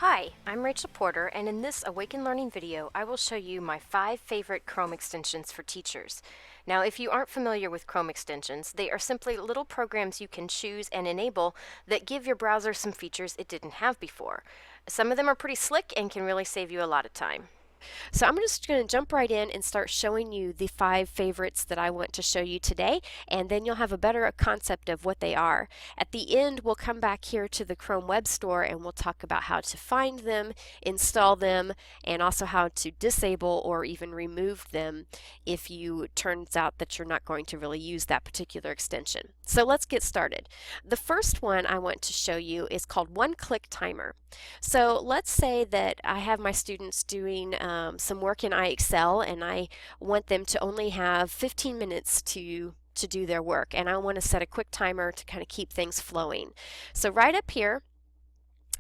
Hi, I'm Rachel Porter, and in this Awaken Learning video, I will show you my 5 favorite Chrome extensions for teachers. Now, if you aren't familiar with Chrome extensions, they are simply little programs you can choose and enable that give your browser some features it didn't have before. Some of them are pretty slick and can really save you a lot of time. So I'm just going to jump right in and start showing you the 5 favorites that I want to show you today, and then you'll have a better concept of what they are. At the end, we'll come back here to the Chrome Web Store and we'll talk about how to find them, install them, and also how to disable or even remove them if turns out that you're not going to really use that particular extension. So let's get started. The first one I want to show you is called OneClick Timer. So let's say that I have my students doing some work in iExcel and I want them to only have 15 minutes to do their work, and I want to set a quick timer to kind of keep things flowing. So right up here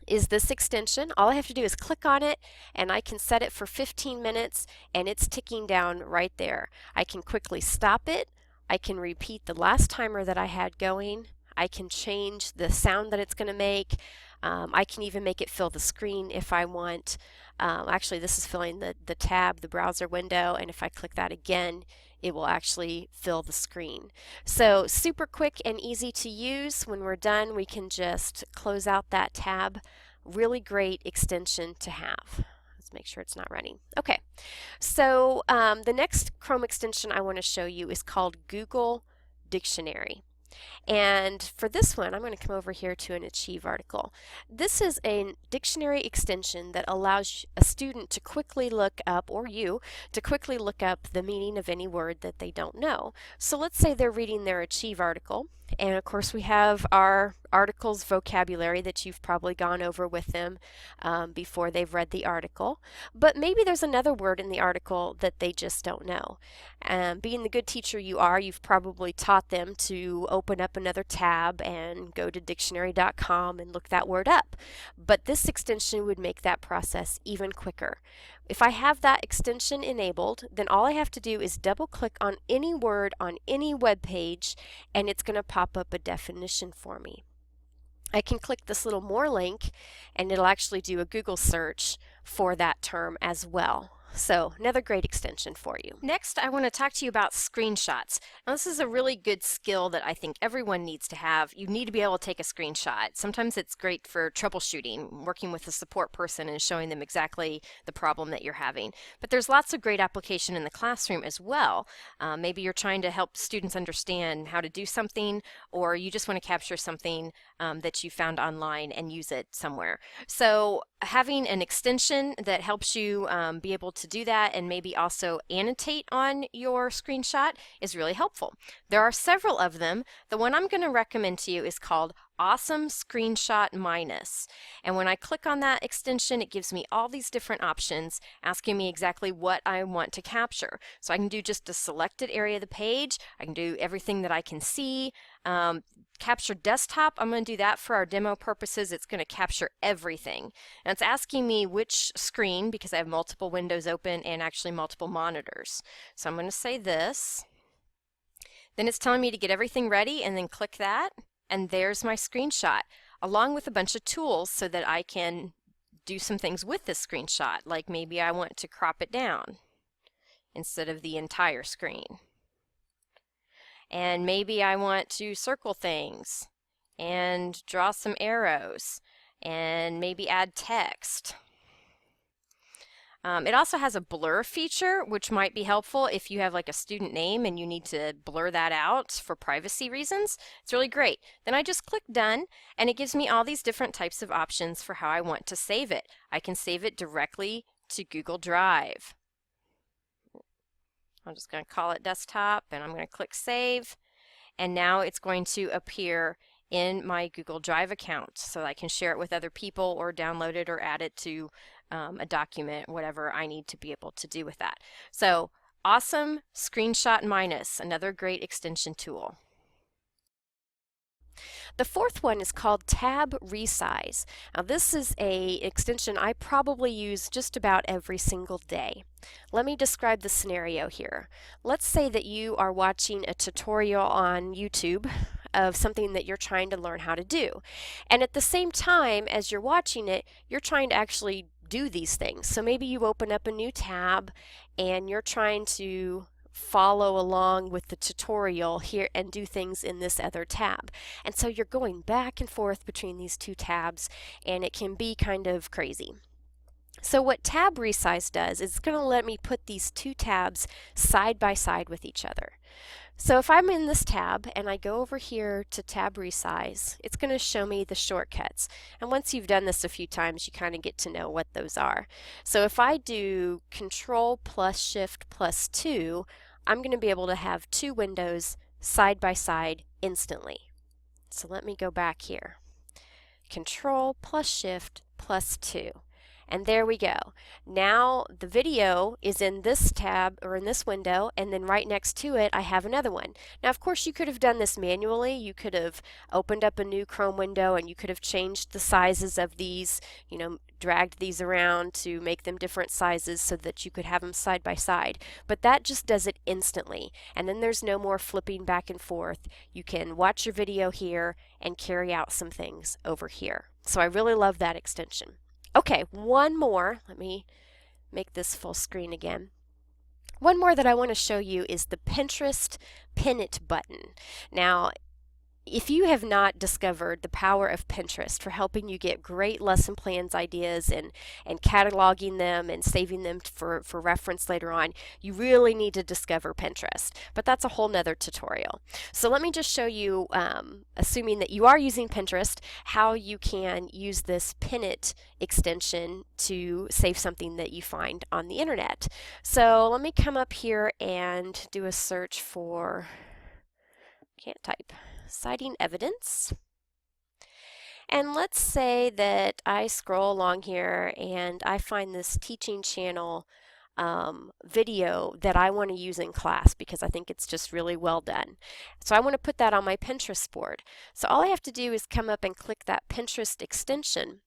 is this extension. All I have to do is click on it and I can set it for 15 minutes and it's ticking down right there. I can quickly stop it. I can repeat the last timer that I had going. I can change the sound that it's going to make. I can even make it fill the screen if I want. Actually, this is filling the tab, the browser window, and if I click that again, it will actually fill the screen. So super quick and easy to use. When we're done, we can just close out that tab. Really great extension to have. Let's make sure it's not running. Okay, so the next Chrome extension I want to show you is called Google Dictionary. And for this one, I'm going to come over here to an Achieve article. This is a dictionary extension that allows a student to quickly look up, or you, to quickly look up the meaning of any word that they don't know. So let's say they're reading their Achieve article, and of course we have our article's vocabulary that you've probably gone over with them before they've read the article. But maybe there's another word in the article that they just don't know. Being the good teacher you are, you've probably taught them to open up another tab and go to dictionary.com and look that word up. But this extension would make that process even quicker. If I have that extension enabled, then all I have to do is double click on any word on any web page and it's going to pop up a definition for me. I can click this little more link and it'll actually do a Google search for that term as well. So another great extension for you. Next, I want to talk to you about screenshots. Now, this is a really good skill that I think everyone needs to have. You need to be able to take a screenshot. Sometimes it's great for troubleshooting, working with a support person and showing them exactly the problem that you're having. But there's lots of great application in the classroom as well. Maybe you're trying to help students understand how to do something, or you just want to capture something that you found online and use it somewhere. So having an extension that helps you be able to do that and maybe also annotate on your screenshot is really helpful. There are several of them. The one I'm going to recommend to you is called Awesome Screenshot Minus. And when I click on that extension, it gives me all these different options asking me exactly what I want to capture. So I can do just a selected area of the page. I can do everything that I can see. Capture desktop, I'm going to do that for our demo purposes. It's going to capture everything. And it's asking me which screen, because I have multiple windows open and actually multiple monitors. So I'm going to say this. Then it's telling me to get everything ready and then click that. And there's my screenshot, along with a bunch of tools so that I can do some things with this screenshot. Like maybe I want to crop it down instead of the entire screen. And maybe I want to circle things and draw some arrows and maybe add text. It also has a blur feature, which might be helpful if you have like a student name and you need to blur that out for privacy reasons. It's really great. Then I just click done and it gives me all these different types of options for how I want to save it. I can save it directly to Google Drive. I'm just going to call it desktop and I'm going to click save, and now it's going to appear in my Google Drive account so I can share it with other people or download it or add it to a document, whatever I need to be able to do with that. So Awesome Screenshot Minus, another great extension tool. The fourth one is called Tab Resize. Now this is an extension I probably use just about every single day. Let me describe the scenario here. Let's say that you are watching a tutorial on YouTube of something that you're trying to learn how to do. And at the same time as you're watching it, you're trying to actually do these things. So maybe you open up a new tab and you're trying to follow along with the tutorial here and do things in this other tab. And so you're going back and forth between these two tabs, and it can be kind of crazy. So what Tab Resize does is it's going to let me put these two tabs side by side with each other. So if I'm in this tab and I go over here to Tab Resize, it's going to show me the shortcuts. And once you've done this a few times, you kind of get to know what those are. So if I do Control plus Shift plus 2, I'm going to be able to have two windows side by side instantly. So let me go back here. Control plus Shift plus 2. And there we go. Now the video is in this tab or in this window, and then right next to it I have another one. Now of course you could have done this manually. You could have opened up a new Chrome window and you could have changed the sizes of these, dragged these around to make them different sizes so that you could have them side by side. But that just does it instantly, and then there's no more flipping back and forth. You can watch your video here and carry out some things over here. So I really love that extension. Okay, one more. Let me make this full screen again. One more that I want to show you is the Pinterest Pin It button. Now, if you have not discovered the power of Pinterest for helping you get great lesson plans ideas and cataloging them and saving them for reference later on, you really need to discover Pinterest. But that's a whole nother tutorial. So let me just show you, assuming that you are using Pinterest, how you can use this Pin It extension to save something that you find on the internet. So let me come up here and do a search for, can't type, citing evidence. And let's say that I scroll along here and I find this teaching channel video that I want to use in class because I think it's just really well done. So I want to put that on my Pinterest board. So all I have to do is come up and click that Pinterest extension,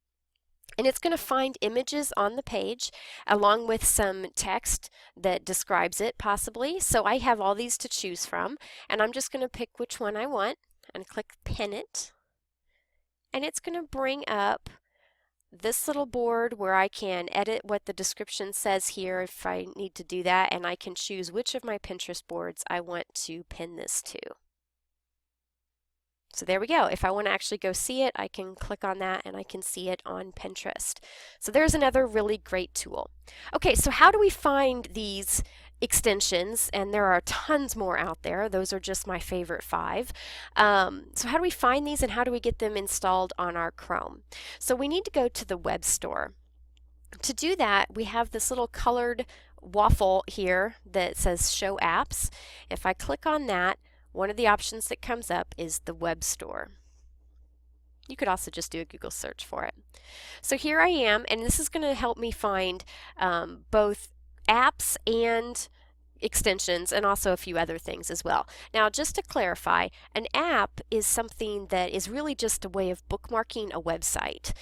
and it's going to find images on the page along with some text that describes it possibly. So I have all these to choose from, and I'm just going to pick which one I want and click Pin It. And it's going to bring up this little board where I can edit what the description says here if I need to do that, and I can choose which of my Pinterest boards I want to pin this to. So there we go. If I want to actually go see it, I can click on that and I can see it on Pinterest. So there's another really great tool. Okay, so how do we find these extensions? And there are tons more out there. Those are just my favorite 5. So how do we find these and how do we get them installed on our Chrome? So we need to go to the web store. To do that, we have this little colored waffle here that says Show Apps. If I click on that, one of the options that comes up is the web store. You could also just do a Google search for it. So here I am, and this is going to help me find both apps and extensions and also a few other things as well. Now just to clarify, an app is something that is really just a way of bookmarking a website.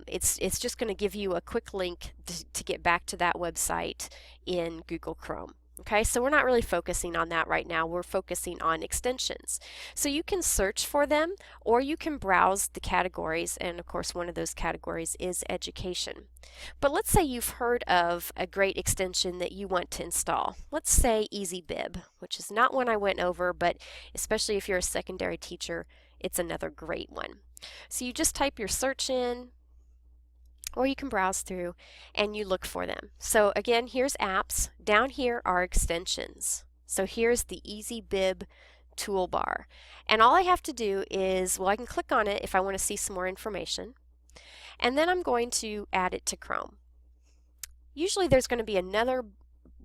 It's just going to give you a quick link to get back to that website in Google Chrome. Okay, so we're not really focusing on that right now. We're focusing on extensions. So you can search for them or you can browse the categories, and of course one of those categories is education. But let's say you've heard of a great extension that you want to install. Let's say EasyBib, which is not one I went over, but especially if you're a secondary teacher, it's another great one. So you just type your search in, or you can browse through and you look for them. So again, here's apps. Down here are extensions. So here's the EasyBib toolbar. And all I have to do is, well, I can click on it if I want to see some more information. And then I'm going to add it to Chrome. Usually there's going to be another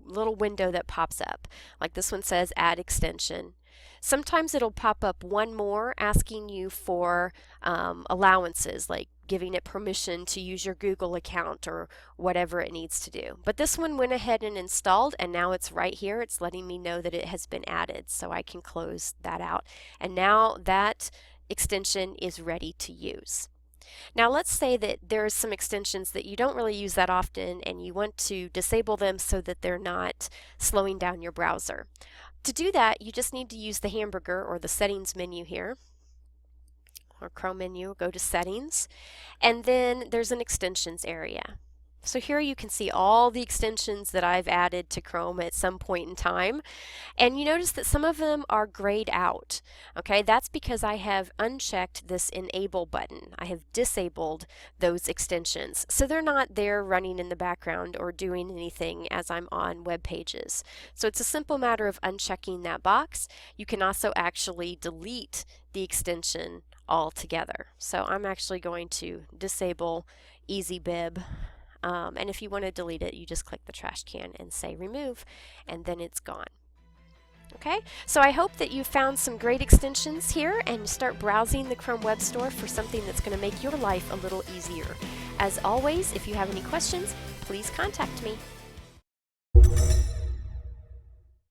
little window that pops up. Like this one says Add Extension. Sometimes it'll pop up one more asking you for allowances, like giving it permission to use your Google account or whatever it needs to do. But this one went ahead and installed, and now it's right here. It's letting me know that it has been added, so I can close that out. And now that extension is ready to use. Now let's say that there's some extensions that you don't really use that often and you want to disable them so that they're not slowing down your browser. To do that, you just need to use the hamburger or the settings menu here, or Chrome menu. Go to settings, and then there's an extensions area. So here you can see all the extensions that I've added to Chrome at some point in time. And you notice that some of them are grayed out. Okay, that's because I have unchecked this enable button. I have disabled those extensions. So they're not there running in the background or doing anything as I'm on web pages. So it's a simple matter of unchecking that box. You can also actually delete the extension altogether. So I'm actually going to disable EasyBib. And if you want to delete it, you just click the trash can and say remove, and then it's gone. Okay, so I hope that you found some great extensions here and you start browsing the Chrome Web Store for something that's going to make your life a little easier. As always, if you have any questions, please contact me.